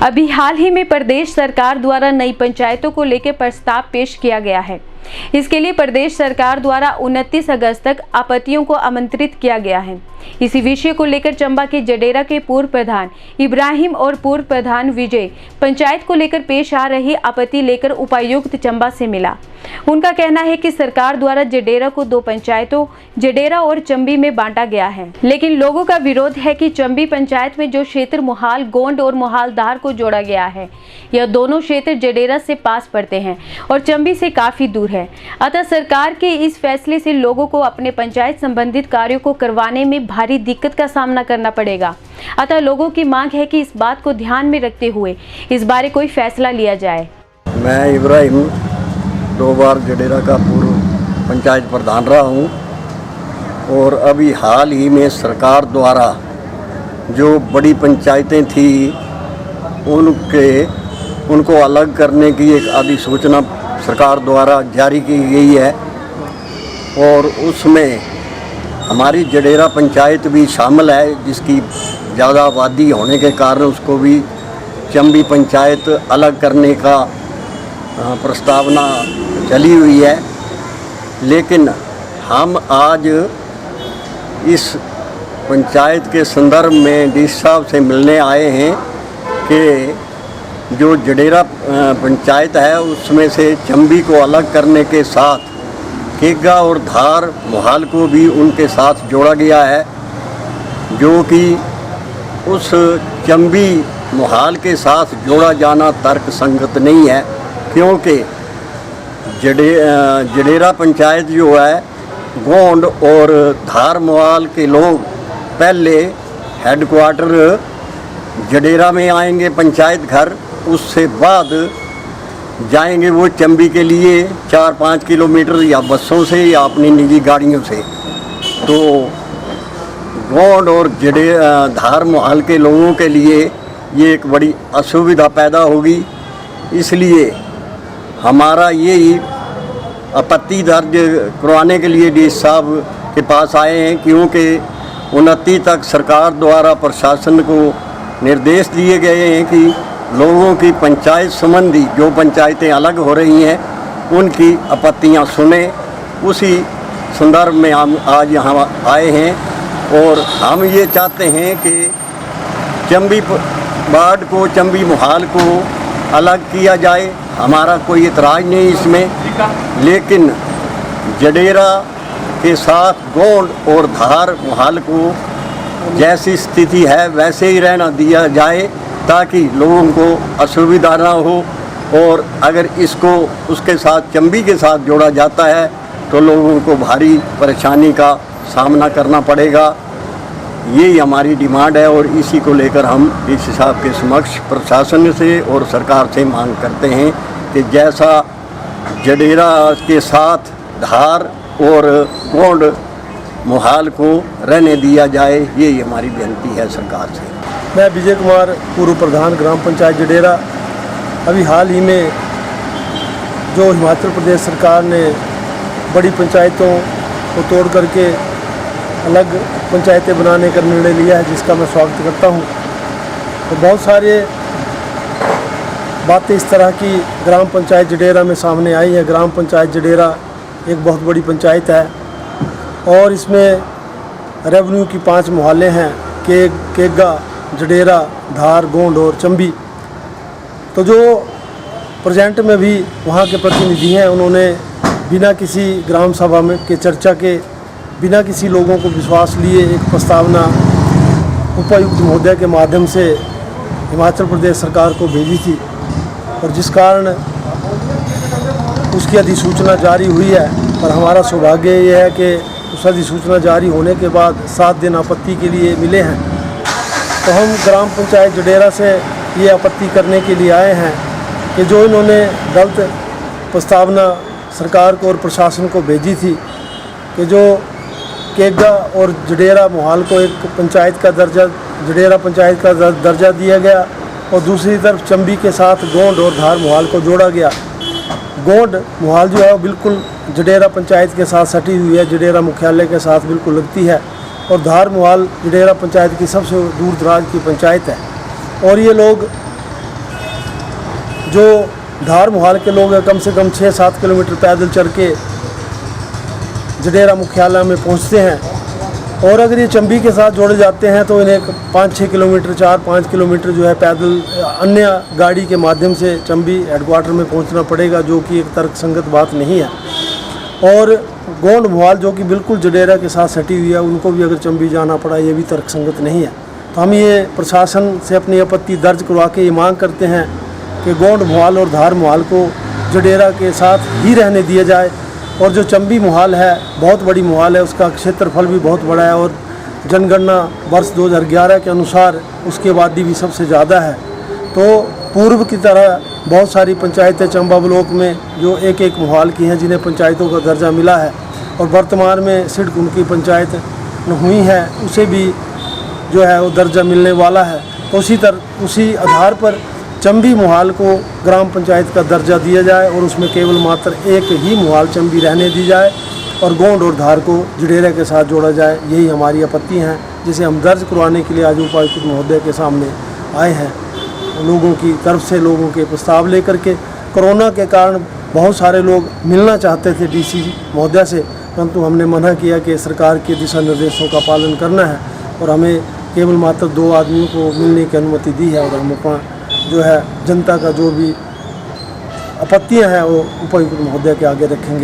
अभी हाल ही में प्रदेश सरकार द्वारा नई पंचायतों को लेकर प्रस्ताव पेश किया गया है। इसके लिए प्रदेश सरकार द्वारा 29 अगस्त तक आपत्तियों को आमंत्रित किया गया है। इसी विषय को लेकर चंबा के जडेरा के पूर्व प्रधान इब्राहिम और पूर्व प्रधान विजय पंचायत को लेकर पेश आ रही आपत्ति लेकर उपायुक्त चंबा से मिला। उनका कहना है कि सरकार द्वारा जडेरा को 2 पंचायतों जडेरा और चंबी में बांटा गया है, लेकिन लोगों का विरोध है कि चंबी पंचायत में जो क्षेत्र मोहाल गोंड और मोहालधार को जोड़ा गया है, यह दोनों क्षेत्र जडेरा से पास पड़ते हैं और चंबी से काफी दूर है। अतः सरकार के इस फैसले से लोगों को अपने पंचायत संबंधित कार्यों को करवाने में भारी दिक्कत का सामना करना पड़ेगा। अतः लोगों की मांग है कि इस बात को ध्यान में रखते हुए इस बारे कोई फैसला लिया जाए। मैं इब्राहिम 2 बार जडेरा का पूर्व पंचायत प्रधान रहा हूँ और अभी हाल ही में सरकार द्वारा जो बड़ी पंचायतें थी उनको अलग करने की एक अधिसूचना सरकार द्वारा जारी की गई है और उसमें हमारी जडेरा पंचायत भी शामिल है, जिसकी ज़्यादा आबादी होने के कारण उसको भी चंबी पंचायत अलग करने का प्रस्तावना चली हुई है। लेकिन हम आज इस पंचायत के संदर्भ में डी साहब से मिलने आए हैं कि जो जडेरा पंचायत है उसमें से चंबी को अलग करने के साथ केगा और धार मोहाल को भी उनके साथ जोड़ा गया है, जो कि उस चंबी मोहाल के साथ जोड़ा जाना तर्क संगत नहीं है, क्योंकि जडेरा पंचायत जो है गोंड और धार मोहाल के लोग पहले हेडक्वार्टर जडेरा में आएंगे पंचायत घर, उससे बाद जाएंगे वो चंबी के लिए 4-5 किलोमीटर या बसों से या अपनी निजी गाड़ियों से। तो गोंड और धार मोहाल के लोगों के लिए ये एक बड़ी असुविधा पैदा होगी। इसलिए हमारा यही आपत्ति दर्ज करवाने के लिए डी साहब के पास आए हैं, क्योंकि 29 तक सरकार द्वारा प्रशासन को निर्देश दिए गए हैं कि लोगों की पंचायत संबंधी जो पंचायतें अलग हो रही हैं उनकी आपत्तियां सुने। उसी संदर्भ में हम आज यहाँ आए हैं और हम ये चाहते हैं कि चंबी वार्ड को चंबी मोहाल को अलग किया जाए। हमारा कोई इतराज़ नहीं इसमें, लेकिन जडेरा के साथ गोंड और धार मोहाल को जैसी स्थिति है वैसे ही रहना दिया जाए, ताकि लोगों को असुविधा ना हो। और अगर इसको उसके साथ चंबी के साथ जोड़ा जाता है तो लोगों को भारी परेशानी का सामना करना पड़ेगा। यही हमारी डिमांड है और इसी को लेकर हम डीसी साहब के समक्ष प्रशासन से और सरकार से मांग करते हैं कि जैसा जडेरा के साथ धार और गोंड मोहाल को रहने दिया जाए, यही हमारी विनती है सरकार से। मैं विजय कुमार, पूर्व प्रधान ग्राम पंचायत जडेरा। अभी हाल ही में जो हिमाचल प्रदेश सरकार ने बड़ी पंचायतों को तोड़ करके अलग पंचायतें बनाने का निर्णय लिया है, जिसका मैं स्वागत करता हूं। तो बहुत सारे बातें इस तरह की ग्राम पंचायत जडेरा में सामने आई है। ग्राम पंचायत जडेरा एक बहुत बड़ी पंचायत है और इसमें रेवेन्यू की 5 मोहल्ले हैं, केगा, जडेरा, धार, गोंड और चंबी। तो जो प्रेजेंट में भी वहाँ के प्रतिनिधि हैं, उन्होंने बिना किसी ग्राम सभा में के चर्चा के, बिना किसी लोगों को विश्वास लिए एक प्रस्तावना उपायुक्त महोदय के माध्यम से हिमाचल प्रदेश सरकार को भेजी थी और जिस कारण उसकी अधिसूचना जारी हुई है। और हमारा सौभाग्य ये है कि उस अधिसूचना जारी होने के बाद 7 दिन आपत्ति के लिए मिले हैं। तो हम ग्राम पंचायत जडेरा से ये आपत्ति करने के लिए आए हैं कि जो इन्होंने गलत प्रस्तावना सरकार को और प्रशासन को भेजी थी कि जो केगा और जडेरा मोहाल को एक पंचायत का दर्जा, जडेरा पंचायत का दर्जा दिया गया और दूसरी तरफ चंबी के साथ गोंड और धार मोहाल को जोड़ा गया। गोंड मोहाल जो है वो बिल्कुल जडेरा पंचायत के साथ सटी हुई है, जडेरा मुख्यालय के साथ बिल्कुल लगती है और धार मोहाल जडेरा पंचायत की सबसे दूर दराज की पंचायत है। और ये लोग जो धार मोहाल के लोग हैं कम से कम 6-7 किलोमीटर पैदल चल के जडेरा मुख्यालय में पहुंचते हैं। और अगर ये चंबी के साथ जोड़े जाते हैं तो इन्हें 5-6 किलोमीटर 4-5 किलोमीटर जो है पैदल अन्य गाड़ी के माध्यम से चंबी हेडक्वार्टर में पहुंचना पड़ेगा, जो कि एक तर्कसंगत बात नहीं है। और गोंड मोहाल जो कि बिल्कुल जडेरा के साथ सटी हुई है, उनको भी अगर चंबी जाना पड़ा, ये भी तर्कसंगत नहीं है। तो हम ये प्रशासन से अपनी आपत्ति दर्ज करवा के ये मांग करते हैं कि गोंड मोहाल और धार मोहाल को जडेरा के साथ ही रहने दिया जाए। और जो चंबी मोहाल है बहुत बड़ी मोहाल है, उसका क्षेत्रफल भी बहुत बड़ा है और जनगणना वर्ष 2011 के अनुसार उसकी आबादी भी सबसे ज़्यादा है। तो पूर्व की तरह बहुत सारी पंचायतें चंबा ब्लॉक में जो एक एक मोहाल की हैं, जिन्हें पंचायतों का दर्जा मिला है, और वर्तमान में सिडकुंड की पंचायत हुई है, उसे भी जो है वो दर्जा मिलने वाला है। तो उसी आधार पर चंबी मोहाल को ग्राम पंचायत का दर्जा दिया जाए और उसमें केवल मात्र एक ही मोहाल चंबी रहने दी जाए और गोंड और धार को जडेरा के साथ जोड़ा जाए। यही हमारी आपत्ति हैं, जिसे हम दर्ज करवाने के लिए आज उपायुक्त महोदय के सामने आए हैं। लोगों की तरफ से लोगों के प्रस्ताव लेकर के कोरोना के कारण बहुत सारे लोग मिलना चाहते थे डीसी महोदय से, परंतु हमने मना किया कि सरकार के दिशा निर्देशों का पालन करना है और हमें केवल मात्र 2 आदमियों को मिलने की अनुमति दी है। और हम अपना जो है जनता का जो भी आपत्तियां हैं वो उपायुक्त महोदय के आगे रखेंगे।